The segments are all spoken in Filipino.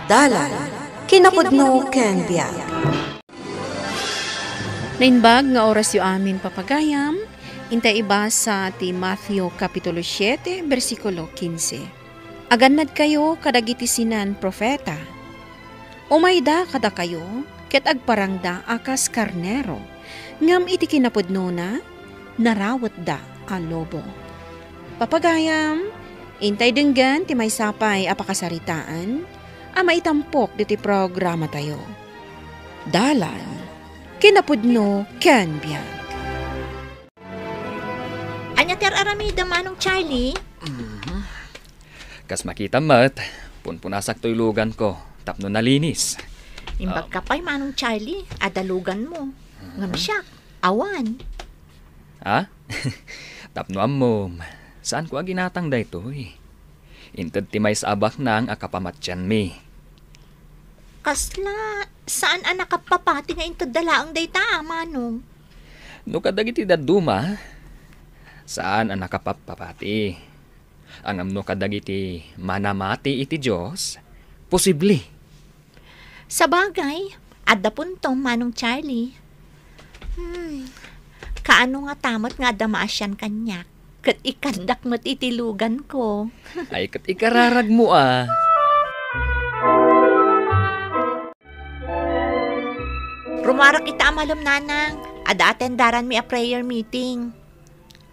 Dalan, kinapudno ken biag. Nainbag nga oras yu amin papagayam, intay iba sa ti Matthew Kapitulo 7, versikulo 15. Agannad kayo kadagiti sinan propeta. Umayda kada kayo, ket agparangda akas karnero, ngam iti kinapudno na, narawat da a lobo. Papagayam, intay denggan ti may sapay apakasaritaan, maitampok diti programa tayo. Dalan, kinapudno ken biag. Anya ter aramida manong Charlie? Kas makita mat, punpunasak to ilugan ko, tapno nalinis. Imbag ka pa'y manong Charlie, adalugan mo. Ngam siya, awan. Ha? Tapno amom, saan ko aginatang da ito eh? Intad ti may sabak nang akapamatyan mi. Kasla, saan anak kapapati nga into dalaang dayta, manong? No kadagiti daduma, saan ang nakapapapati? Ang amno kadagiti manamati iti Diyos, posible. Sa bagay, adda punto manong Charlie. Kaano nga tamot nga damasyan kanyak? Kat ikandak mo't itilugan ko. Ay kat ikararag mo ah. Rumarak ita amalom nanang, ada atendaran mi a prayer meeting.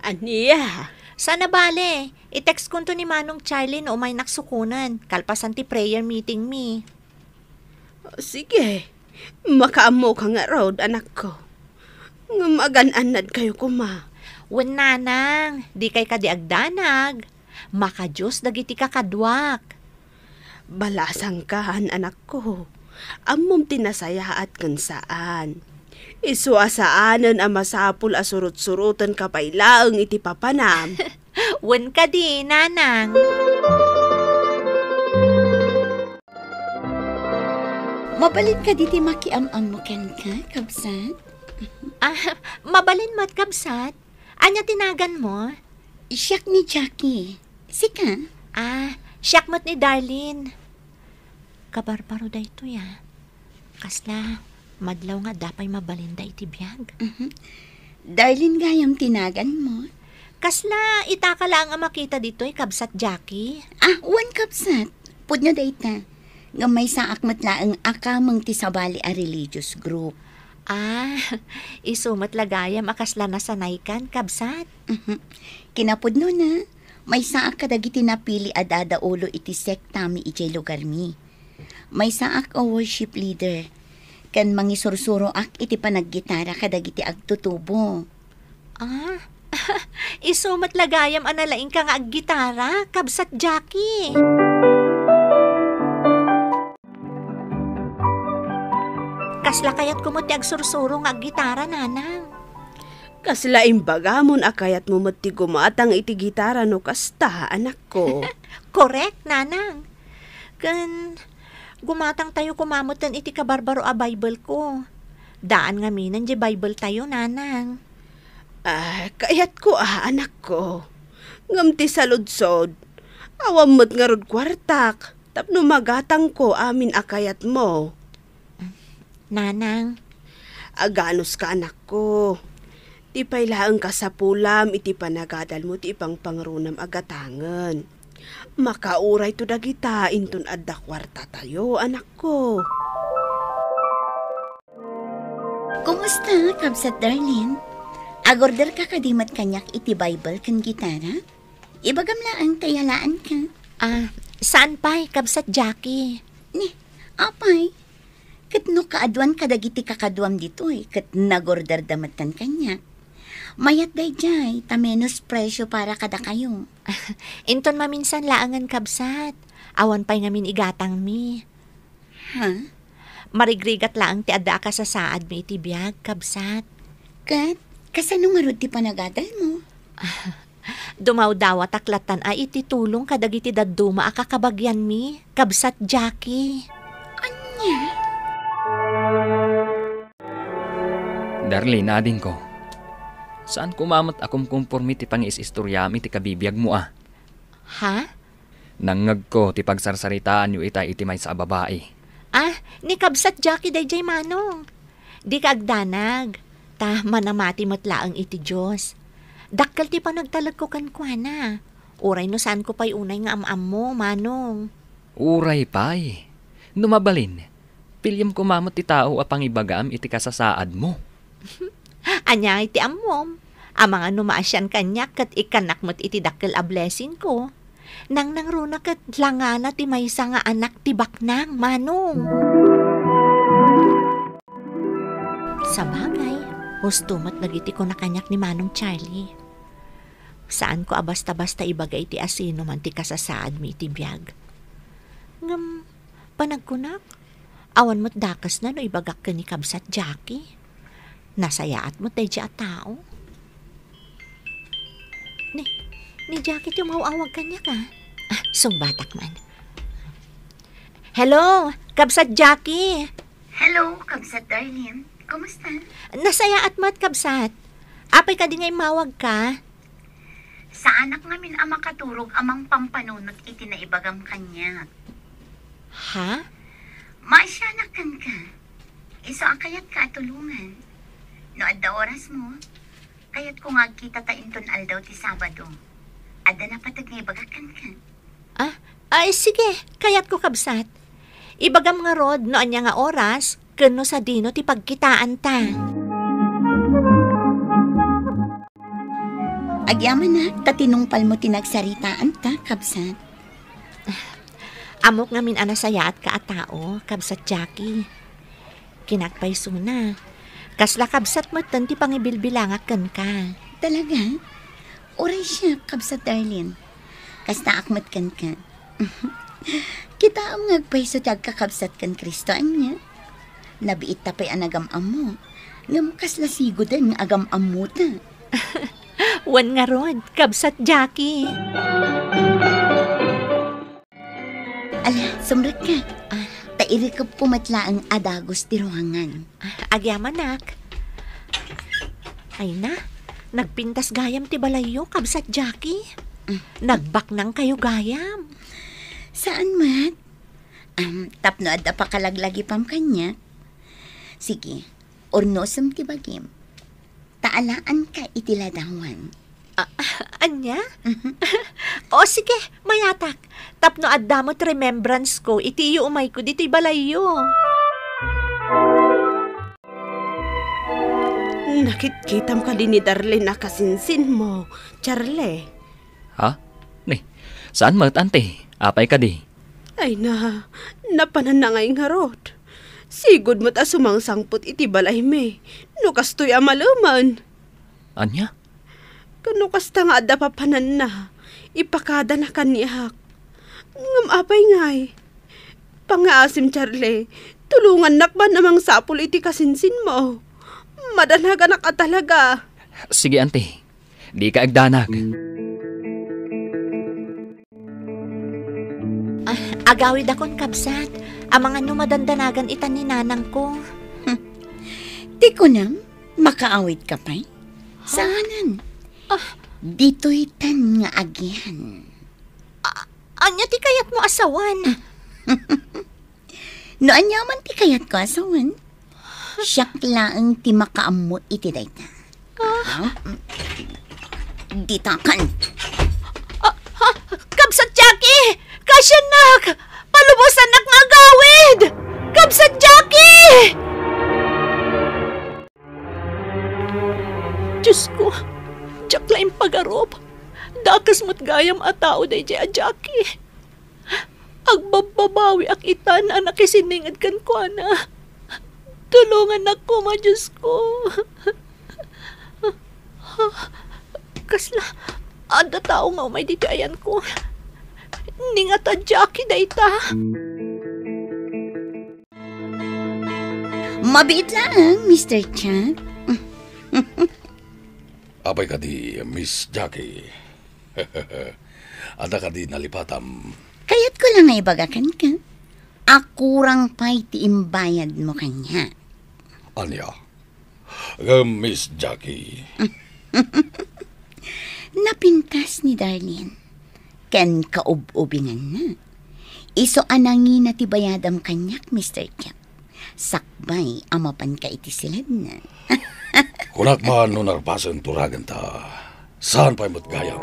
Aniya? Sana bale, i-text ko to ni manong Charlie no may naksukunan, kalpasan ti prayer meeting mi. Sige, makaamo ka nga road, anak ko. Nga magananad kayo kuma. Wen nanang, di kay kadiagdanag. Maka Diyos dagiti kakadwak. Balasang kahan, anak ko. Amom tinasaya at kansaan. Isuasaanan ang masapul asurut-surutan kapailaang iti papanam. Wen ka di, nanang. Mabalin ka diti makiam-am mo ken ka, kabsat? Mabalin mat kabsat. Anya tinagan mo? Siyak ni Jackie. Sika? Siyak mat ni Darlene. Kabarbaro da ito ya. Kasla, madlaw nga dapay mabalin da iti biyag. Darlene gayam tinagan mo? Kasla, itaka lang ang makita dito kabsat Jackie. Wan kabsat. Pudno da ita. Nga may saak matlaang akamang tisabali a religious group. Isumat lagayam akasla na sanaykan, kabsat. Kinapudno na, may saak kadagiti napili adada ulo iti sektami iti lugar mi. May saak o worship leader, kan mangisursuro ak iti panaggitara kadagiti agtutubo. Isumat lagayam analaing ka nga aggitara, kabsat Jackie. Kasla kayat kumuti agsursuro nga aggitara, nanang. Kasla imbagamon akayat mo mati gumatang iti gitara no kasta, anak ko. Correct, nanang. Kan gumatang tayo kumamutan iti kabarbaro a Bible ko. Daan nga minan di Bible tayo, nanang. Kayat ko anak ko. Ngam ti saludsod. Awam mo't nga rod kwartak. Tapno magatang ko amin akayat mo. Nanang. Aganos ka, anak ko. Ti pailaang kasapulam iti panagadal mo ti ipang pangrunam agatangan. Makauray to dagita intun adda kwarta tayo, anak ko. Kumusta, kabsat Darlene? Agorder ka kadimat kanyak iti Bible kan gitara? Ibagamlaan tayalaan ka. Saan pa'y, kabsat Jackie? Apay. Kat no kaadwan kadagiti kakadwam dito kat nagorder damatan kanyak. Mayat day jay, tamenos presyo para kada kayo. Inton maminsan laangan kabsat. Awan pa'y ngamin igatang mi. Marigrigat laang ti adda ka sa saad mi iti biyag, kabsat. Kat, kasano nga rod ti panagadal mo? Dumaw-dawa taklatan ay iti tulong kadagiti dadduma akakabagyan mi, kabsat Jackie. Anya? Darlene, ading ko. Saan kumamat akom kumpormi ti pangis-istoryami ti kabibiyag mo ah? Ha? Nangag ko ti pagsarsaritaan yu itay iti may sa babae. Ni kabsat Jackie dayjay manong. Di ka agdanag. Ta manamati matlaang iti Diyos. Dakkel ti panagtalag ko kan kuana. Uray no saan ko pa'y unay nga am mo, manong. Uray pay. Numabalin. Pilyam kumamot ti tao apang ibagam iti kasasaad mo. Anya iti amom. Amang ano maasyan kanya kat ikanak mo't iti dakkel a blessing ko. Nang nangruna kat langana ti maysa nga anak ti baknang, manong. Sa bagay, husto mo't nagiti ko na kanyak ni Manong Charlie. Saan ko basta-basta ibagay ti asino man ti kasasaad mi iti biyag. Ngam, panagkunak, awan mo't dakas na no ibagak ka ni kabsat Jackie. Nasayaat mo tayo dya tao. Ni Jackie tumawawag kanya ka. Sungbatak man. Hello, kabsat Jackie. Hello, kabsat Darlene. Kumusta? Nasayaat mo't kabsat. Apay ka di ngay mawag ka. Sa anak ngamin ang makaturog amang pampanunot iti na ibagam kanya. Ha? Maasyanak kan ka. Iso ang kayat ka tulungan. No adda oras mo, kayat ko nga kita ta inton aldaw ti Sabado. Adda na patag nga ibagakan ka. Ay sige, kayat ko kabsat. Ibagam nga rod no anya nga oras, kano sa dino ti pagkitaan ta. Agyaman na, tatinungpal mo tinagsaritaan ta, kabsat. Amok ngamin anasayaat ka a tao, kabsat Jackie. Kinakpayso na. Kasla kabsat mo ti pangibilbilangak kan ka. Talaga? Oray siya, kabsat Darlene. Kasta akmat kan ka. Kita ang ngagpayso tiyag kakabsat kan Kristo anya. Nabiit tapay ang agam-am mo. Ngam kasla sigo din nga agam-am mo ta. Wan nga rod, kabsat Jackie. Ala, sumrek ka. Tairi ka pumatla ang adagos ti ruhangan. Agyamanak. Ay na, nagpintas gayam ti balayo, kabsat Jackie. Nagbaknang kayo gayam. Saan mat? Tapno adda pa kalaglagi pam kanya. Sige, ornosam ti bagim. Taalaan ka itiladawan. Anya? O sige, mayatak. Tapno addamot remembrance ko, itiyo umay ko dito'y balayo. Nakitkitam ka din ni Darlene na kasinsin mo, Charlie. Ha? Ni, saan mat ante? Apay ka di? Ay na, napananangay nga rod. Sigod mo't sumangsangpot iti balay me. No kastoy amaluman. Anya? Kano kasta nga adda papanan na. Ipakada na kaniyak. Ngam apay ngay. Pangaasim Charlie, tulungan nakba namang sapul iti kasinsin mo. Madanaga na ka talaga. Sige ante, di ka agdanag. Agawid akong kabsat. Ang mga numadandanagan itan ni nanang ko. Di ko nam, makaawit ka pa'y. Saanan? Dito'y tan nga agyan. Anya ti kayat mo asawan? No anyaman ti kayat ko asawan. Siyak laang ti makaammo iti dayta. Ditakan. Kabsat Jackie! Kasyanak! Palubusan nak nga agawid! Kabsat Jackie! Diyos ko, Jack laing pag-arop. Dakas mo't gayam a tao day a Jackie. Agbababawi ak itan anak isiningad kan ko na. Tulungan ako ma Diyos ko. Kasla, ada tao nga umay dito ayan ko. Ningat a Jackie dayta. Mabiit lang, Mr. Chad. Apay ka di, Miss Jackie. Ada ka di nalipatam. Kaya't ko lang nga ibagakan ka. Akurang pa'y tiimbayad mo kanya. Anya? Miss Jackie. Napintas ni Darlene. ken kaub-ubingan na. Iso anangi na ti bayadam kanyak, Mr. Cap. Sakbay, amapan ka iti silad na. Kunak man no narpasan turagan ta. Saan pa'y matgayam?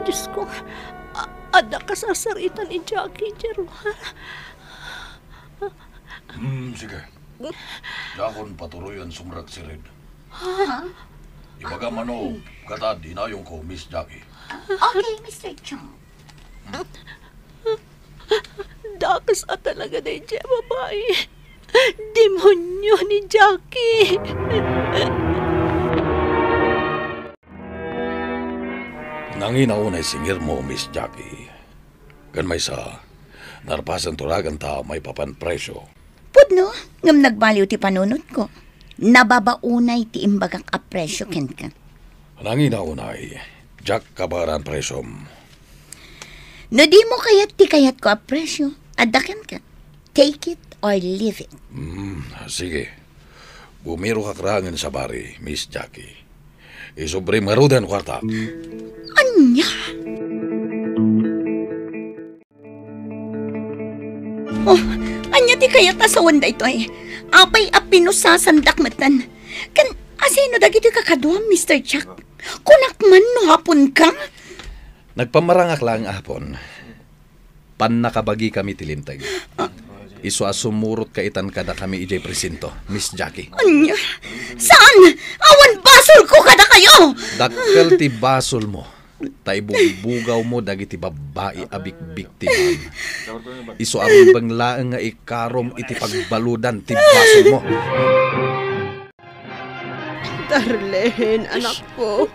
Diyos ko, ada kasasaritan ni Jackie, Jero. Sige. Dakon patuloy ang sumrak si Red. Ibaga mano, kata dinayong ko, Miss Jackie. Okay, Mr. Chong. Dakas talaga na yung babae. Demonyo ni Jackie. Nanginaunay singir mo, Miss Jackie. Kan may sa narpasan turagan ta may papan presyo. Pudno, ngam nagbaliw ti panunot ko. Nababaunay ti imbagak apresyo ken ka. Nanginaunay, Jack kabaran presyom. No di mo kayat ti kayat ko apresyo, adakan ka. Take it or leave it. Sige. Bumiro ka krangan sa bari, Miss Jackie. Isobre marudan kwarta. Anya? Oh, anya ti kayat asawan da ito eh. Apay apino sasandak matan. Kan asino dagiti kakadwa, Mr. Chuck? Kunak man no hapon ka? Nagpamarangak lang hapon. Pan nakabagi kami tilintag. Iso asumurot kaitan kada kami ijay presinto, Miss Jackie. Anya? Saan? Awan basol ko kada kayo! Dakkel ti basol mo. Taibugbugaw mo dagiti babae abik biktiman. Iso arubang laeng nga ikarom iti pagbaludan ti basol mo. Darlene, anak ko.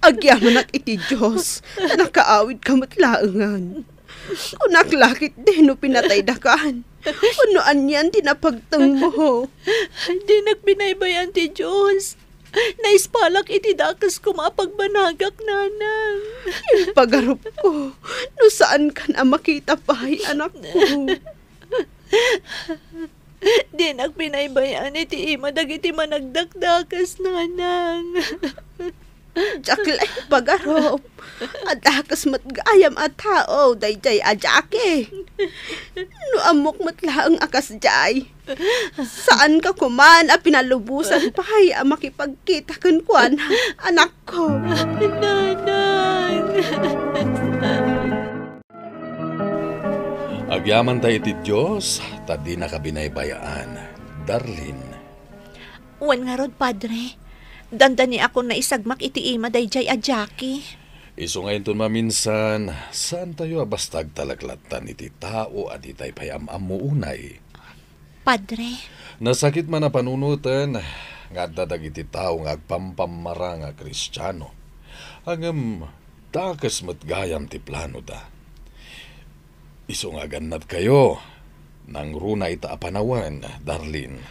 Agyaman iti Diyos. Nakaawid ka matlaengan. Kunak lakit din no pinatay dakan. Unoan yan tinapagtang mo. Di nagbinaybayan ti Diyos. Naispalak iti dakas ko mapagbanagak, nanang. Yung pagarup ko, no saan ka na makita pa, anak ko. Di nagbinaybayan iti ima dagiti managdakdakas, nanang. Jaklay pagarup. At akas matgayam at tao, dayjay a Jackie. No amok matlaang akas jay. Saan ka kuman a pinalubusan pahay a makipagkita kuan anak ko. Nanang. Agyaman tayo iti Diyos, tadi nakabinaybayaan. Darlene. Wan nga rod, Padre. Dandani ako na isagmak iti ima dayjay a Jackie. Iso ngayon to maminsan, saan tayo abastag talaglatan iti tao at itay payam amuunay. Padre. Nasakit man na panunutan, nga dadag iti tao nga agpampamara nga Kristiyano. Hangam, takas matgayam ti plano da. Iso nga ganat kayo, nang runa ita apanawan, Darlene.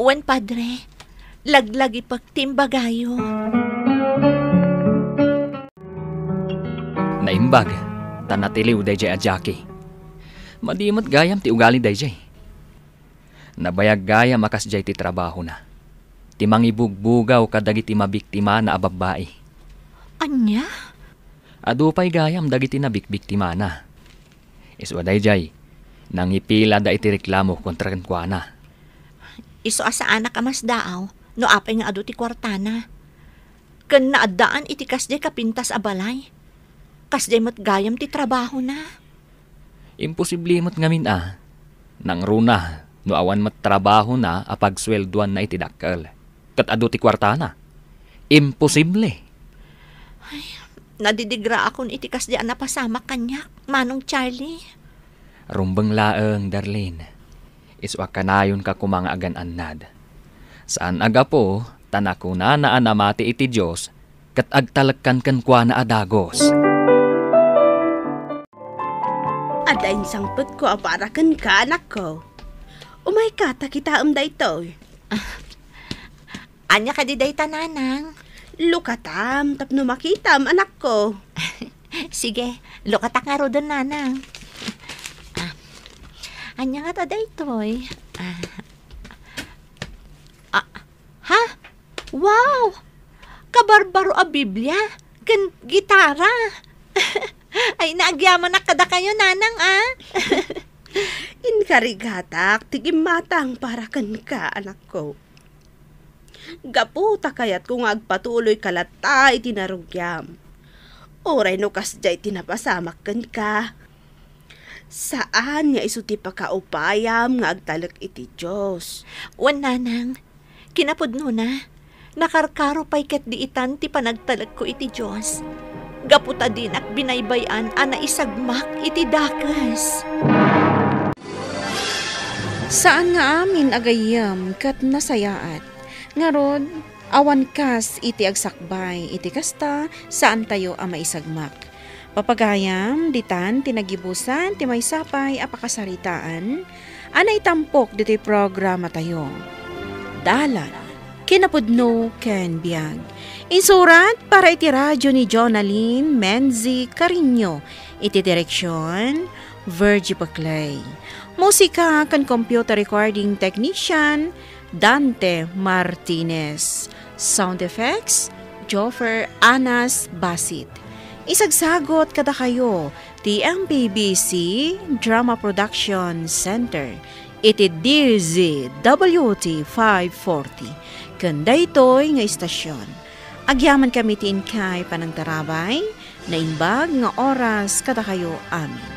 Wan, Padre. Laglagi pagtimbagayo. Naimbag, tanatiliw dayjay a Jackie. Madimat gayam ti ugali dayjay. Nabayag gayam akas jay ti trabaho na. Ti mangibugbugaw kadagiti mabiktima na ababae. Anya? Adupay gayam dagiti nabikbiktima na. Iswa dayjay, nangipila da iti reklamo kontra kuana. Iso asa anak amas daaw, no apay nga adu ti kwartana. Ken naadaan iti kasjay kapintas a balay. Kasjay matgayam ti trabaho na. Imposible mo't ngamin nang runa, no awan mat trabaho na apagswelduan na iti dakkel. Kat adu ti kwartana. Imposible. Nadidigra akon iti kasjay na pasama kanyak, Manong Charlie. Rumbang laeng, Darlene. Iswa kanayon ka kumanga agan annad. Saan aga po, tanakuna na anamati iti Diyos, kat agtalagkan kan kwa na adagos. Adain sangput ko aparakan ka, anak ko. Umay ka, takitaam da ito. Anya ka di day tananang. Lukatam, tapno makitam, anak ko. Sige, lukatak nga ro doon, nanang. Anya nga taday toy. Ha? Wow! Kabarbaro a Biblia, kan gitara. Ay, naagyaman na kada kayo, nanang, ah. Inkarigatak, tigim matang para kan ka, anak ko. Gaputa kayat kung agpatuloy kalata iti narugyam. Oray no kasjay tinapasamak kan ka. Saan nga iso ti pakaupayam nga agtalak iti Diyos? Wan, nanang, kinapudno na. Nakarkaro pa'y kat diitan ti panagtalag ko iti Diyos. Gaputa din ak binaybayan ana isagmak iti dakas. Saan nga amin agayam kat nasayaat? Ngarod, awan kas iti agsakbay, iti kasta saan tayo ang maisagmak. Papagayam, ditan, tinagibusan, timaysapay, apakasaritaan, anay tampok dito'y programa tayo. Dalan, kinapudno ken biag. Insurat para iti radyo ni Jonaline Menzi Carino, iti direksyon, Virgie Paclay. Musika kan computer recording technician, Dante Martinez. Sound effects, Joffer Anas Basit. Isagsagot kada kayo, ti MPBC Drama Production Center. Iti DZWT 540. Kanda ito'y nga istasyon. Agyaman kami ti inkay panang tarabay, na imbag nga oras kada kayo amin.